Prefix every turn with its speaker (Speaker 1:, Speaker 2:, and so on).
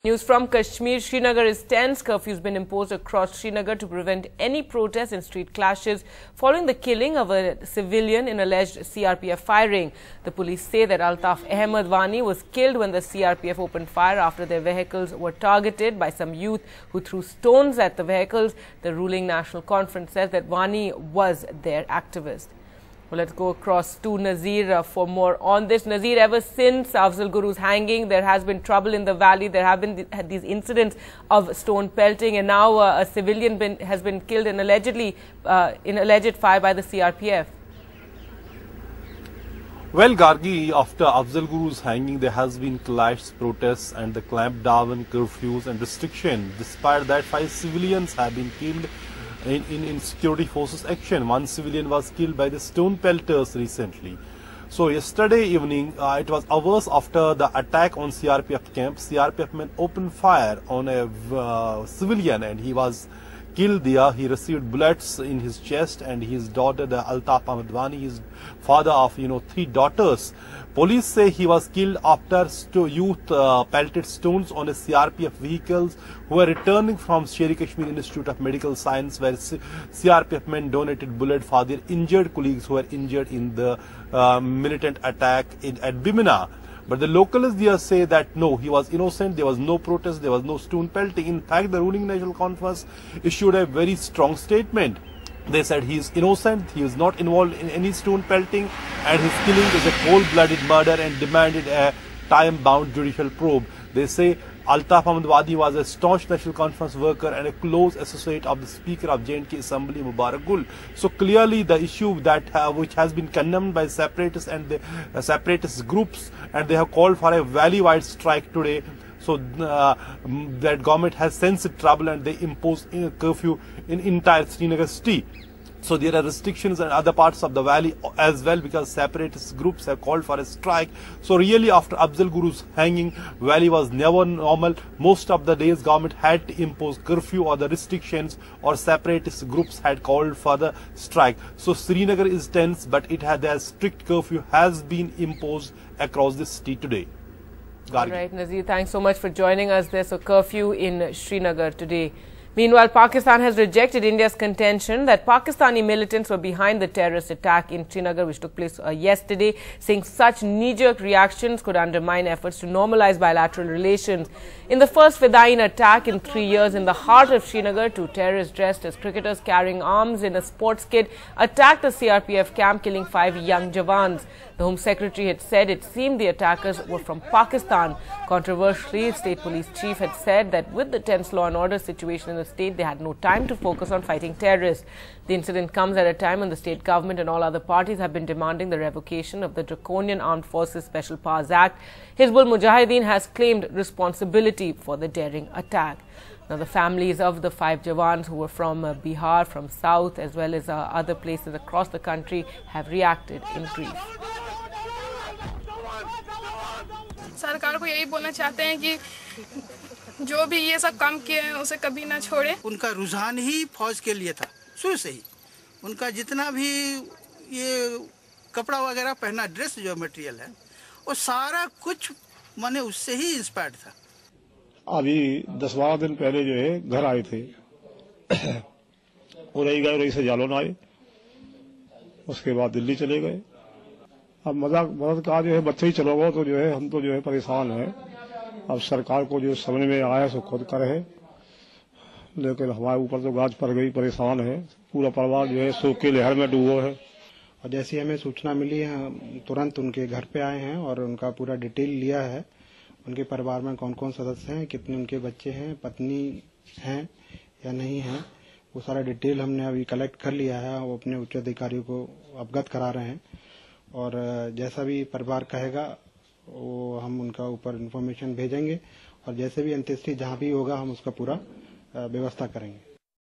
Speaker 1: News from Kashmir. Srinagar is tense. Curfew has been imposed across Srinagar to prevent any protests and street clashes following the killing of a civilian in alleged CRPF firing. The police say that Altaf Ahmed Wani was killed when the CRPF opened fire after their vehicles were targeted by some youth who threw stones at the vehicles. The ruling National Conference says that Wani was their activist. Well, let's go across to Nazir for more on this. Nazir, ever since Afzal Guru's hanging, there has been trouble in the valley. There have been these incidents of stone pelting, and now a civilian has been killed in alleged fire by the CRPF.
Speaker 2: Well, Gargi, after Afzal Guru's hanging, there has been clashes, protests and the clampdown, curfews and restriction. Despite that, 5 civilians have been killed in security forces action. 1 civilian was killed by the stone pelters recently. So yesterday evening, it was hours after the attack on CRPF camp. CRPF men opened fire on a civilian and he was killed there. He received bullets in his chest, and his daughter, the Altaf Ahmed Wani, his father of 3 daughters. Police say he was killed after youth pelted stones on a CRPF vehicles who were returning from Sher-e Kashmir Institute of Medical Science, where CRPF men donated bullets for their injured colleagues who were injured in the militant attack at Bimina. But the locals there say that no, he was innocent, there was no protest, there was no stone pelting. In fact, the ruling National Conference issued a very strong statement. They said he is innocent, he is not involved in any stone pelting, and his killing is a cold-blooded murder, and demanded a time-bound judicial probe. They say Altaf Ahmed Wani was a staunch National Conference worker and a close associate of the Speaker of J&K Assembly, Mubarak Gul. So clearly the issue that which has been condemned by separatists and the separatist groups, and they have called for a valley-wide strike today. So that government has sensed trouble and they imposed a curfew in entire Srinagar city. So there are restrictions in other parts of the valley as well, because separatist groups have called for a strike. So really, after Afzal Guru's hanging, valley was never normal. Most of the days government had to impose curfew or the restrictions, or separatist groups had called for the strike. So Srinagar is tense, but their strict curfew has been imposed across the city today.
Speaker 1: All right, Nazir, thanks so much for joining us. There's a curfew in Srinagar today. Meanwhile, Pakistan has rejected India's contention that Pakistani militants were behind the terrorist attack in Srinagar, which took place yesterday, saying such knee-jerk reactions could undermine efforts to normalize bilateral relations. In the first Fedayeen attack in 3 years in the heart of Srinagar, 2 terrorists dressed as cricketers carrying arms in a sports kit attacked a CRPF camp, killing 5 young Jawans. The Home Secretary had said it seemed the attackers were from Pakistan. Controversially, State Police Chief had said that with the tense law and order situation in the state, they had no time to focus on fighting terrorists. The incident comes at a time when the state government and all other parties have been demanding the revocation of the draconian Armed Forces Special Powers Act. Hizbul Mujahideen has claimed responsibility for the daring attack. Now, the families of the 5 Jawans who were from Bihar, from South, as well as other places across the country, have reacted in grief.
Speaker 3: सरकार को यही बोलना चाहते हैं कि जो भी ये सब काम किए हैं उसे कभी ना छोड़े।
Speaker 4: उनका रुझान ही फौज के लिए था शुरू से ही। उनका जितना भी ये कपड़ा वगैरह पहना, ड्रेस जो मटेरियल है, वो सारा कुछ माने उससे ही इंस्पायर्ड था।
Speaker 5: अभी 10-12 दिन पहले जो है घर आए थे, वो रही गए, रही से जालौन आए, उसके बाद दिल्ली चले गए। अब मदद का जो है बच्चे ही चलो गो, तो जो है हम तो जो है परेशान है। अब सरकार को जो समझ में आया सो खुद करे है, लेकिन हमारे ऊपर तो गाज पड़ गई, परेशान है। पूरा परिवार जो है शोक की लहर में डूबो है।
Speaker 6: और जैसी हमें सूचना मिली है, तुरंत उनके घर पे आए हैं और उनका पूरा डिटेल लिया है। उनके परिवार में कौन कौन सदस्य हैं, कितने उनके बच्चे हैं, पत्नी हैं या नहीं हैं, वो सारा डिटेल हमने अभी कलेक्ट कर लिया है। वो अपने उच्च अधिकारियों को अवगत करा रहे हैं, और जैसा भी परिवार कहेगा वो हम उनका ऊपर इन्फॉर्मेशन भेजेंगे, और जैसे भी अंत्येष्टि जहाँ भी होगा हम उसका पूरा व्यवस्था करेंगे।